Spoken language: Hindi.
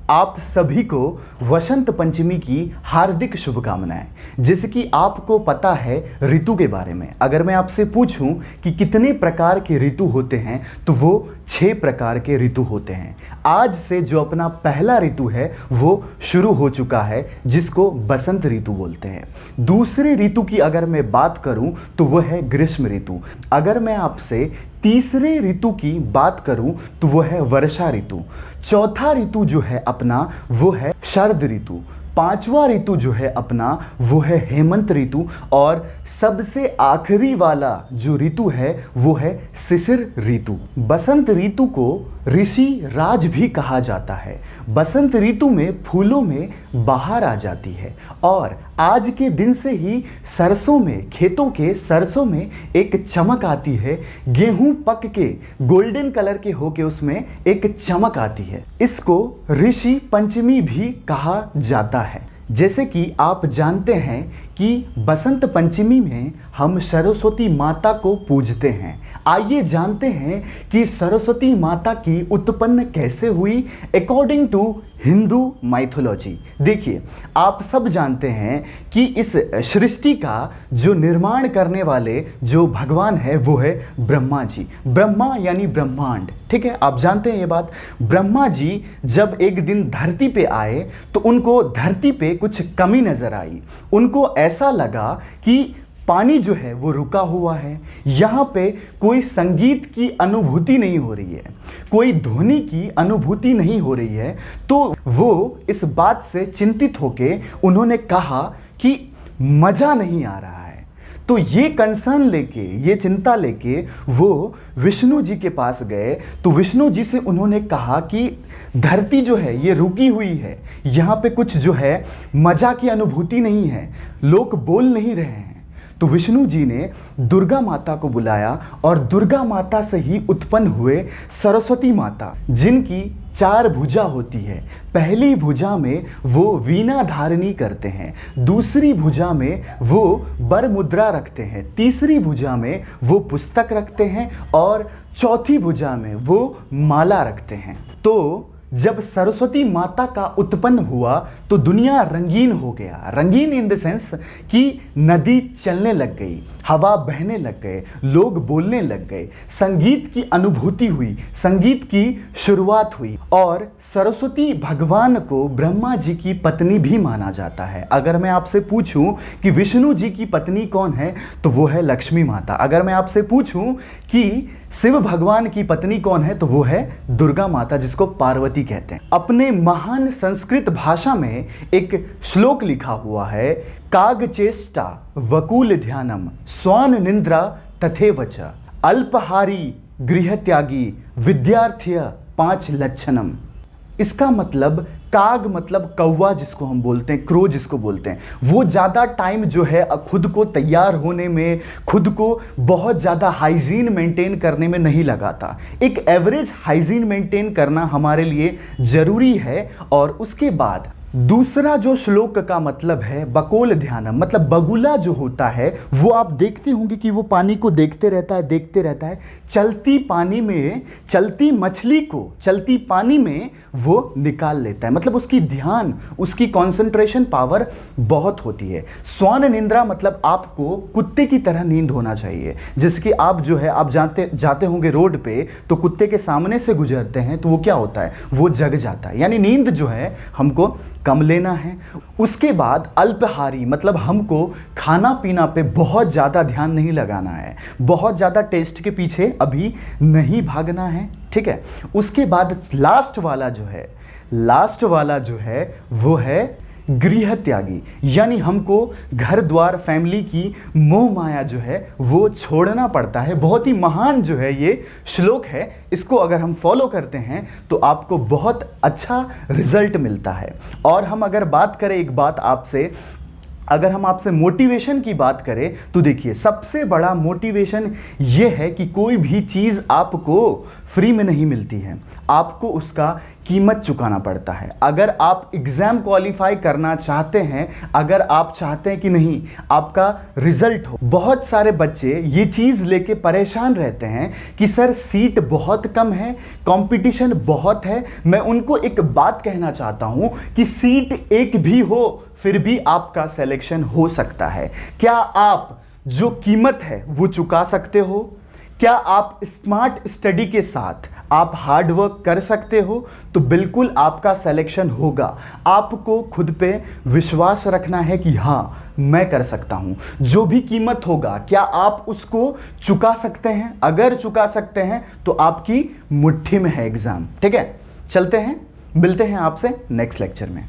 आप सभी को वसंत पंचमी की हार्दिक शुभकामनाएं। जैसे कि आपको पता है ऋतु के बारे में, अगर मैं आपसे पूछूं कि कितने प्रकार के ऋतु होते हैं तो वो 6 प्रकार के ऋतु होते हैं। आज से जो अपना पहला ऋतु है वो शुरू हो चुका है, जिसको बसंत ऋतु बोलते हैं। दूसरे ऋतु की अगर मैं बात करूं तो वह है ग्रीष्म ऋतु। अगर मैं आपसे तीसरे ऋतु की बात करूं तो वह है वर्षा ऋतु। चौथा ऋतु जो है अपना वो है शरद ऋतु। पांचवा ऋतु जो है अपना वो है हेमंत ऋतु। और सबसे आखिरी वाला जो ऋतु है वो है शिशिर ऋतु। बसंत ऋतु को ऋषि राज भी कहा जाता है। बसंत ऋतु में फूलों में बहार आ जाती है और आज के दिन से ही सरसों में, खेतों के सरसों में एक चमक आती है। गेहूं पक के गोल्डन कलर के होके उसमें एक चमक आती है। इसको ऋषि पंचमी भी कहा जाता है। जैसे कि आप जानते हैं कि बसंत पंचमी में हम सरस्वती माता को पूजते हैं। आइए जानते हैं कि सरस्वती माता की उत्पन्न कैसे हुई अकॉर्डिंग टू हिंदू माइथोलॉजी। देखिए, आप सब जानते हैं कि इस सृष्टि का जो निर्माण करने वाले जो भगवान है वो है ब्रह्मा जी। ब्रह्मा यानी ब्रह्मांड, ठीक है, आप जानते हैं ये बात। ब्रह्मा जी जब एक दिन धरती पे आए तो उनको धरती पे कुछ कमी नजर आई। उनको ऐसा लगा कि पानी जो है वो रुका हुआ है, यहाँ पे कोई संगीत की अनुभूति नहीं हो रही है, कोई ध्वनि की अनुभूति नहीं हो रही है। तो वो इस बात से चिंतित होके उन्होंने कहा कि मजा नहीं आ रहा है। तो ये कंसर्न लेके, ये चिंता लेके वो विष्णु जी के पास गए। तो विष्णु जी से उन्होंने कहा कि धरती जो है ये रुकी हुई है, यहाँ पे कुछ जो है मजा की अनुभूति नहीं है, लोग बोल नहीं रहे हैं। तो विष्णु जी ने दुर्गा माता को बुलाया और दुर्गा माता से ही उत्पन्न हुए सरस्वती माता, जिनकी 4 भुजा होती है। पहली भुजा में वो वीणा धारणी करते हैं, दूसरी भुजा में वो वर मुद्रा रखते हैं, तीसरी भुजा में वो पुस्तक रखते हैं और चौथी भुजा में वो माला रखते हैं। तो जब सरस्वती माता का उत्पन्न हुआ तो दुनिया रंगीन हो गया। रंगीन इन द सेंस कि नदी चलने लग गई, हवा बहने लग गए, लोग बोलने लग गए, संगीत की अनुभूति हुई, संगीत की शुरुआत हुई। और सरस्वती भगवान को ब्रह्मा जी की पत्नी भी माना जाता है। अगर मैं आपसे पूछूं कि विष्णु जी की पत्नी कौन है तो वो है लक्ष्मी माता। अगर मैं आपसे पूछूं कि शिव भगवान की पत्नी कौन है तो वो है दुर्गा माता, जिसको पार्वती कहते हैं। अपने महान संस्कृत भाषा में एक श्लोक लिखा हुआ है, काग चेष्टा वकुल ध्यानम स्वान निंद्रा तथेवच अल्पहारी गृह त्यागी विद्यार्थ्य 5 लक्षणम। इसका मतलब काग मतलब कौवा जिसको हम बोलते हैं, क्रो जिसको बोलते हैं, वो ज़्यादा टाइम जो है खुद को तैयार होने में, खुद को बहुत ज़्यादा हाइजीन मेंटेन करने में नहीं लगाता। एक एवरेज हाइजीन मेंटेन करना हमारे लिए ज़रूरी है। और उसके बाद दूसरा जो श्लोक का मतलब है बकोल ध्यानम, मतलब बगुला जो होता है वो आप देखते होंगे कि वो पानी को देखते रहता है, देखते रहता है। चलती पानी में, चलती मछली को चलती पानी में वो निकाल लेता है, मतलब उसकी ध्यान, उसकी कंसंट्रेशन पावर बहुत होती है। स्वान निंद्रा मतलब आपको कुत्ते की तरह नींद होना चाहिए। जैसे कि आप जो है, आप जाते होंगे रोड पे तो कुत्ते के सामने से गुजरते हैं तो वो क्या होता है, वो जग जाता है। यानी नींद जो है हमको कम लेना है। उसके बाद अल्पहारी मतलब हमको खाना पीना पे बहुत ज़्यादा ध्यान नहीं लगाना है, बहुत ज़्यादा टेस्ट के पीछे अभी नहीं भागना है, ठीक है। उसके बाद लास्ट वाला जो है वो है गृह त्यागी, यानी हमको घर द्वार, फैमिली की मोह माया जो है वो छोड़ना पड़ता है। बहुत ही महान जो है ये श्लोक है। इसको अगर हम फॉलो करते हैं तो आपको बहुत अच्छा रिजल्ट मिलता है। और हम अगर बात करें, एक बात आपसे अगर हम आपसे मोटिवेशन की बात करें तो देखिए, सबसे बड़ा मोटिवेशन ये है कि कोई भी चीज़ आपको फ्री में नहीं मिलती है, आपको उसका कीमत चुकाना पड़ता है। अगर आप एग्ज़ाम क्वालिफाई करना चाहते हैं, अगर आप चाहते हैं कि नहीं आपका रिजल्ट हो, बहुत सारे बच्चे ये चीज़ लेके परेशान रहते हैं कि सर सीट बहुत कम है, कंपटीशन बहुत है। मैं उनको एक बात कहना चाहता हूं कि सीट एक भी हो फिर भी आपका सिलेक्शन हो सकता है। क्या आप जो कीमत है वो चुका सकते हो? क्या आप स्मार्ट स्टडी के साथ आप हार्ड वर्क कर सकते हो? तो बिल्कुल आपका सिलेक्शन होगा। आपको खुद पे विश्वास रखना है कि हाँ मैं कर सकता हूं। जो भी कीमत होगा, क्या आप उसको चुका सकते हैं? अगर चुका सकते हैं तो आपकी मुट्ठी में है एग्जाम। ठीक है, चलते हैं, मिलते हैं आपसे नेक्स्ट लेक्चर में।